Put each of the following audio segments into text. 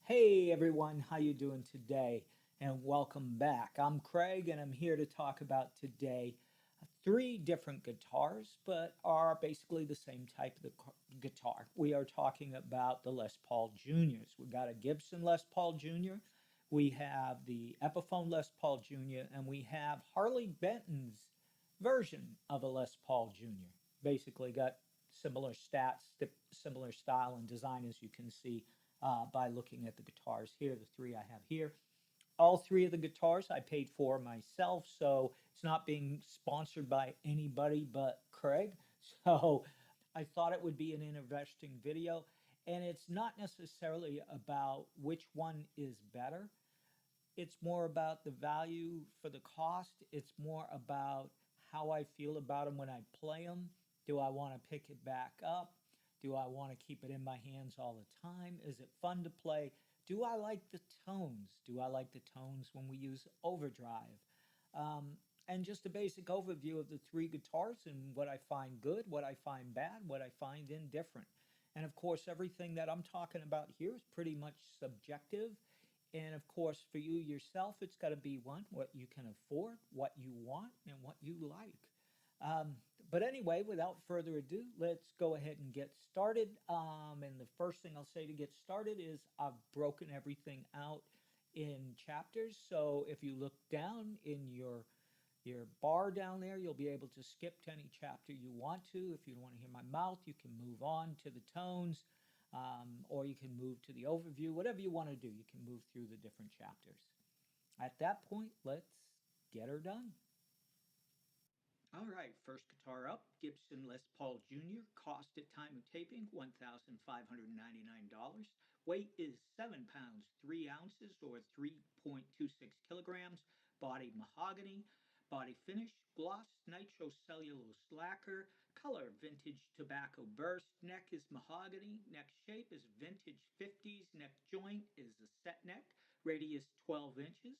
Hey everyone, how you doing today? And welcome back. I'm Craig and I'm here to talk about today three different guitars, but are basically the same type of guitar. We are talking about the Les Paul Juniors. We got a Gibson Les Paul Jr., we have the Epiphone Les Paul Jr., and we have Harley Benton's version of a Les Paul Jr. Basically got similar stats, similar style and design, as you can see by looking at the guitars here, the three I have here. All three of the guitars I paid for myself, so it's not being sponsored by anybody but Craig. So I thought it would be an interesting video, and it's not necessarily about which one is better. It's more about the value for the cost. It's more about how I feel about them when I play them. Do I want to pick it back up? Do I want to keep it in my hands all the time? Is it fun to play? Do I like the tones? Do I like the tones when we use overdrive? And just a basic overview of the three guitars and what I find good, what I find bad, what I find indifferent. And of course, everything that I'm talking about here is pretty much subjective. And of course, for you yourself, it's got to be one, what you can afford, what you want, and what you like. But anyway, without further ado, let's go ahead and get started. And the first thing I'll say to get started is I've broken everything out in chapters. So if you look down in your bar down there, you'll be able to skip to any chapter you want to. If you don't want to hear my mouth, you can move on to the tones, or you can move to the overview. Whatever you want to do, you can move through the different chapters. At that point, let's get her done. All right, first guitar up, Gibson Les Paul Jr. Cost at time of taping, $1,599. Weight is 7 pounds, 3 ounces, or 3.26 kilograms. Body mahogany. Body finish, gloss, nitro cellulose lacquer. Color, vintage tobacco burst. Neck is mahogany. Neck shape is vintage 50s. Neck joint is a set neck. Radius 12 inches.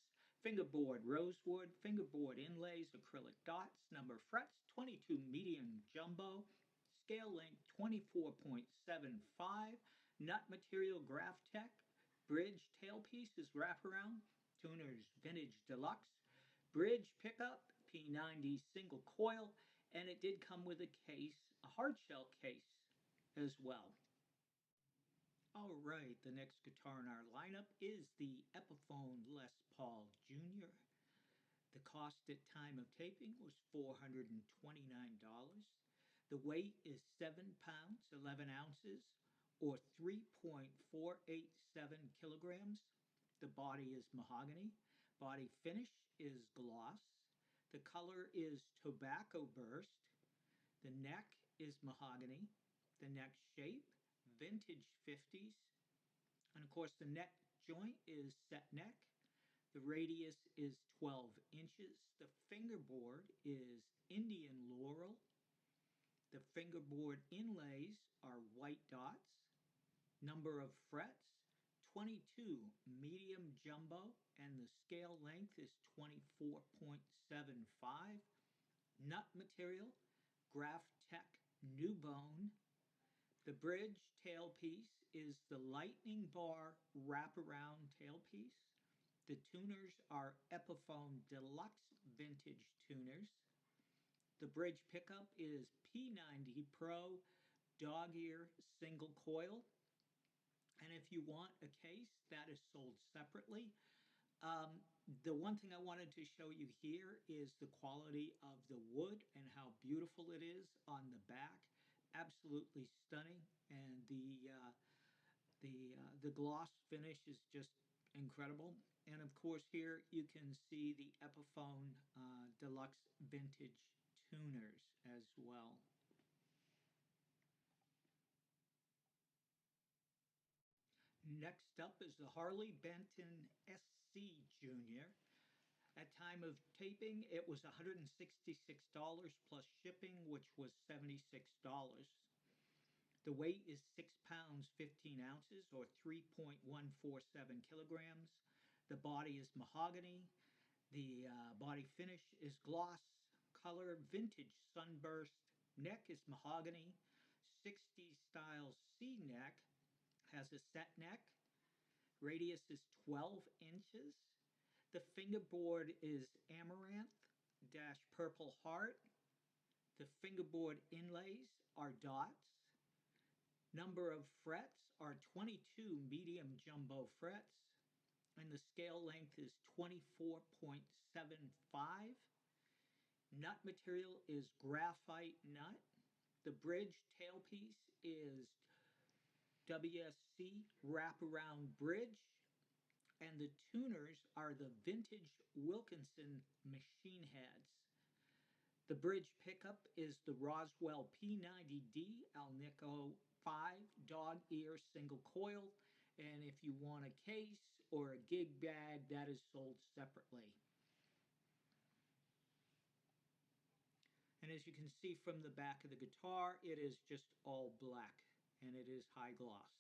Fingerboard rosewood, fingerboard inlays, acrylic dots, number of frets 22 medium jumbo, scale length 24.75, nut material Graph Tech, bridge tailpiece is wraparound, tuners vintage deluxe, bridge pickup P90 single coil, and it did come with a case, a hard shell case as well. All right, the next guitar in our lineup is the Epiphone Les Paul Jr. The cost at time of taping was $429. The weight is 7 pounds, 11 ounces, or 3.487 kilograms. The body is mahogany. Body finish is gloss. The color is tobacco burst. The neck is mahogany. The neck shape, vintage 50s. And of course, the neck joint is set neck. The radius is 12 inches. The fingerboard is Indian laurel. The fingerboard inlays are white dots. Number of frets 22 medium jumbo, and the scale length is 24.75. Nut material Graph Tech New Bone. The bridge tailpiece is the Lightning Bar wraparound tailpiece. The tuners are Epiphone Deluxe Vintage tuners. The bridge pickup is P90 Pro dog ear single coil. And if you want a case, that is sold separately. Um, the one thing I wanted to show you here is the quality of the wood and how beautiful it is on the back. Absolutely stunning, and the gloss finish is just incredible. And of course, here you can see the Epiphone Deluxe Vintage tuners as well. Next up is the Harley Benton SC Jr. At time of taping, it was $166 plus shipping, which was $76. The weight is 6 pounds 15 ounces, or 3.147 kilograms. The body is mahogany. The body finish is gloss. Color vintage sunburst. Neck is mahogany. 60s style C neck. Has a set neck. Radius is 12 inches. The fingerboard is amaranth dash purple heart. The fingerboard inlays are dots. Number of frets are 22 medium jumbo frets, and the scale length is 24.75. Nut material is graphite nut. The bridge tailpiece is WSC wraparound bridge, and the tuners are the vintage Wilkinson machine heads. The bridge pickup is the Roswell P90D Alnico 5 dog ear single coil, and if you want a case or a gig bag, that is sold separately. And as you can see from the back of the guitar, it is just all black, and it is high gloss.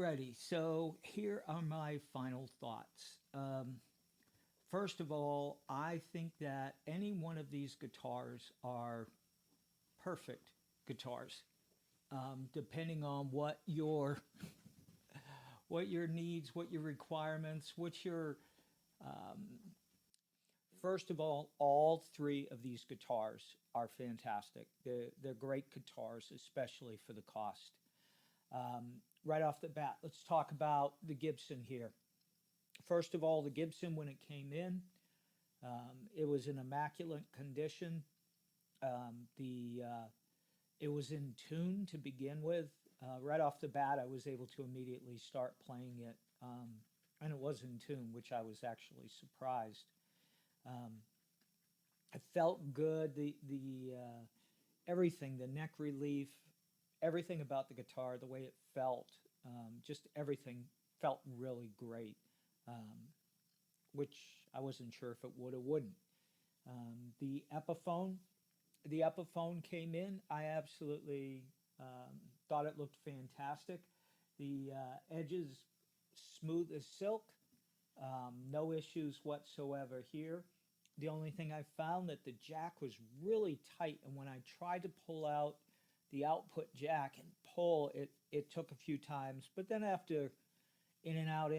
Alrighty, so here are my final thoughts. First of all, I think that any one of these guitars are perfect guitars, depending on what your needs, what your requirements, what your first of all three of these guitars are fantastic. They're great guitars, especially for the cost. Right off the bat, let's talk about the Gibson here. First of all, the Gibson, when it came in, it was in immaculate condition. The It was in tune to begin with. Right off the bat, I was able to immediately start playing it, and it was in tune, which I was actually surprised. Um, it felt good. The Everything, the neck relief, everything about the guitar, the way it felt, just everything felt really great, um, which I wasn't sure if it would or wouldn't. The Epiphone, the Epiphone came in. I absolutely thought it looked fantastic. The edges smooth as silk. No issues whatsoever here. The only thing I found that the jack was really tight, and when I tried to pull out the output jack and pull it, it took a few times. But then after in and out,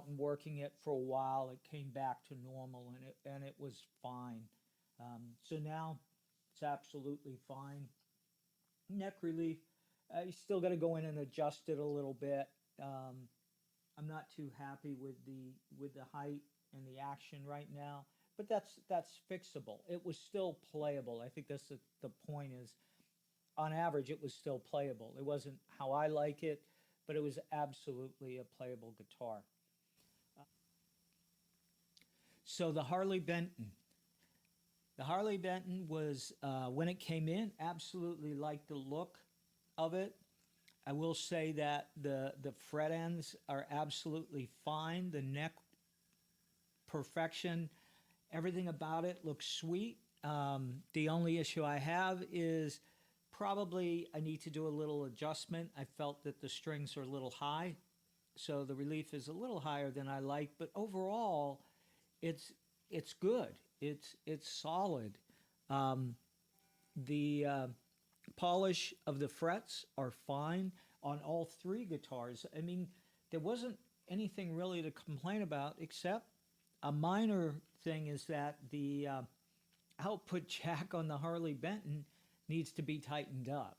and working it for a while, it came back to normal, and it was fine. So now it's absolutely fine. Neck relief, you still got to go in and adjust it a little bit. Um, I'm not too happy with the height and the action right now, but that's fixable. It was still playable. I think that's the point is, on average, it was still playable. It wasn't how I like it, but it was absolutely a playable guitar. So the Harley Benton was when it came in, absolutely liked the look of it. I will say that the fret ends are absolutely fine. The neck perfection, everything about it looks sweet. The only issue I have is probably I need to do a little adjustment. I felt that the strings are a little high, so the relief is a little higher than I like. But overall, it's it's good. It's solid. Um, the polish of the frets are fine on all three guitars. I mean, there wasn't anything really to complain about, except a minor thing is that the output jack on the Harley Benton needs to be tightened up.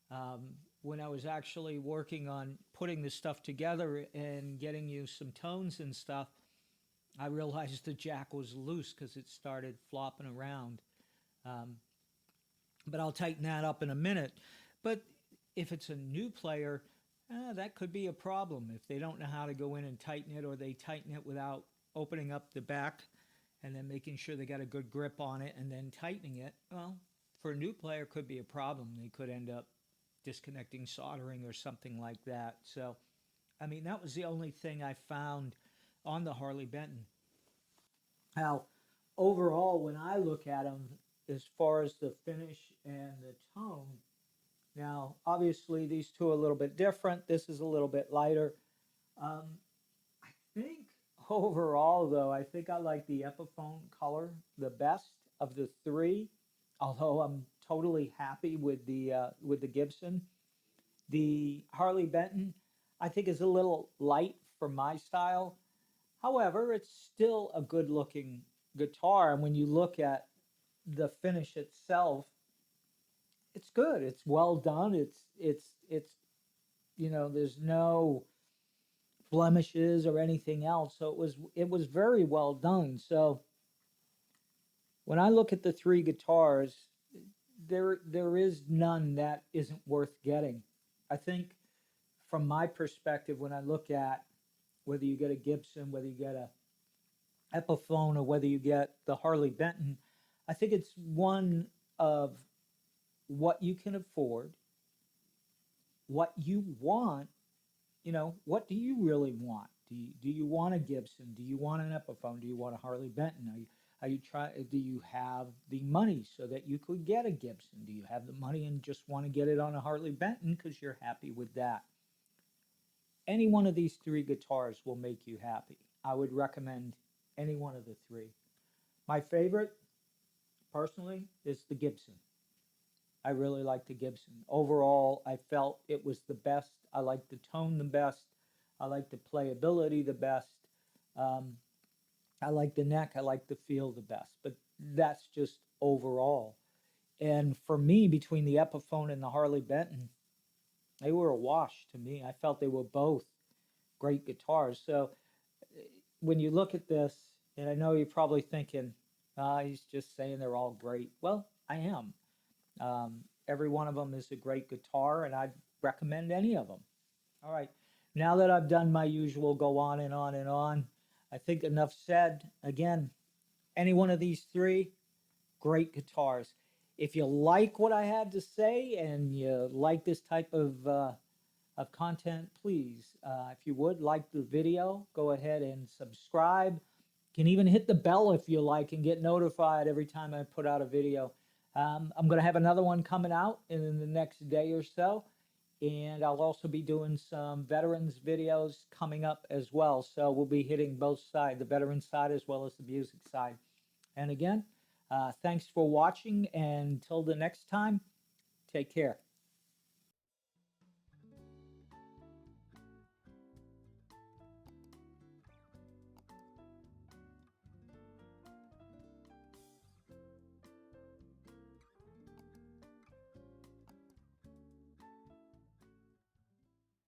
Um, when I was actually working on putting this stuff together and getting you some tones and stuff, I realized the jack was loose because it started flopping around. Um, but I'll tighten that up in a minute. But if it's a new player, that could be a problem if they don't know how to go in and tighten it, or they tighten it without opening up the back and then making sure they got a good grip on it and then tightening it. Well, for a new player, could be a problem. They could end up disconnecting soldering or something like that. So, I mean, that was the only thing I found on the Harley Benton. How overall, when I look at them, as far as the finish and the tone, now obviously these two are a little bit different. This is a little bit lighter. Um, I think overall, though, I think I like the Epiphone color the best of the three. Although I'm totally happy with the Gibson, the Harley Benton, I think is a little light for my style. However, it's still a good looking guitar. And when you look at the finish itself, it's good. It's well done. It's there's no blemishes or anything else. So it was very well done. So when I look at the three guitars, there is none that isn't worth getting. I think from my perspective, when I look at whether you get a Gibson, whether you get a Epiphone, or whether you get the Harley Benton, I think it's one of what you can afford, what you want. What do you really want? Do you want a Gibson? Do you want an Epiphone? Do you want a Harley Benton? Do you have the money so that you could get a Gibson? Do you have the money and just want to get it on a Harley Benton because you're happy with that? Any one of these three guitars will make you happy. I would recommend any one of the three. My favorite, personally, is the Gibson. I really like the Gibson. Overall, I felt it was the best. I like the tone the best. I like the playability the best. Um, I like the neck. I like the feel the best. But that's just overall. And for me, between the Epiphone and the Harley Benton, they were a wash to me. I felt they were both great guitars. So when you look at this, and I know you're probably thinking, he's just saying they're all great. Well, I am. Every one of them is a great guitar, and I'd recommend any of them. All right. Now that I've done my usual go on and on and on, I think enough said. Again, any one of these three, great guitars. If you like what I had to say and you like this type of content, please, if you would like the video, go ahead and subscribe. You can even hit the bell if you like and get notified every time I put out a video. I'm going to have another one coming out in the next day or so. And I'll also be doing some veterans videos coming up as well. So we'll be hitting both sides, the veteran side as well as the music side. And again, thanks for watching. And until the next time, take care.